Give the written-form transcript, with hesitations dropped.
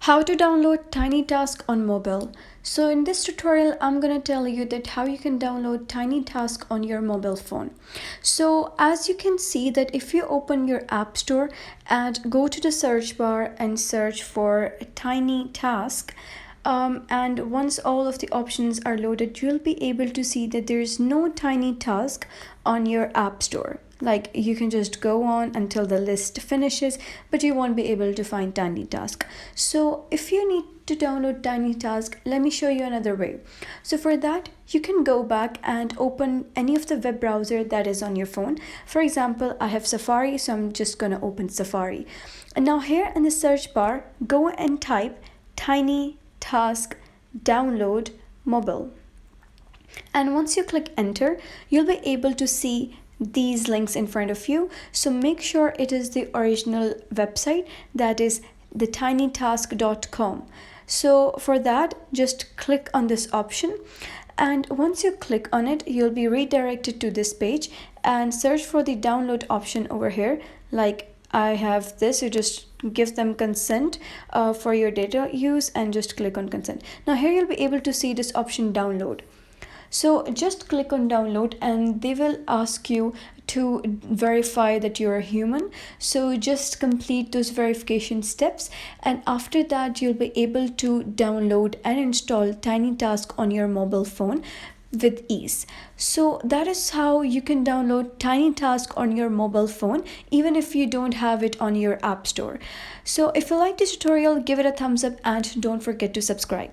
How to download TinyTask on mobile. So in this tutorial, I'm going to tell you that how you can download TinyTask on your mobile phone. So as you can see that if you open your app store and go to the search bar and search for TinyTask, and once all of the options are loaded, you'll be able to see that there's no TinyTask on your app store. Like you can just go on until the list finishes, but you won't be able to find TinyTask. So if you need to download TinyTask, let me show you another way. So for that, you can go back and open any of the web browser that is on your phone. For example, I have Safari, so I'm just gonna open Safari. And now here in the search bar, go and type TinyTask download mobile. And once you click enter, you'll be able to see these links in front of you. So make sure it is the original website, that is the tinytask.com. So for that, just click on this option, and once you click on it, you'll be redirected to this page and search for the download option over here. Like I have this, you just give them consent for your data use and just click on consent. Now here you'll be able to see this option download. So just click on download and they will ask you to verify that you're a human. So just complete those verification steps, and after that you'll be able to download and install TinyTask on your mobile phone with ease. So that is how you can download TinyTask on your mobile phone even if you don't have it on your app store. So if you like this tutorial, give it a thumbs up and don't forget to subscribe.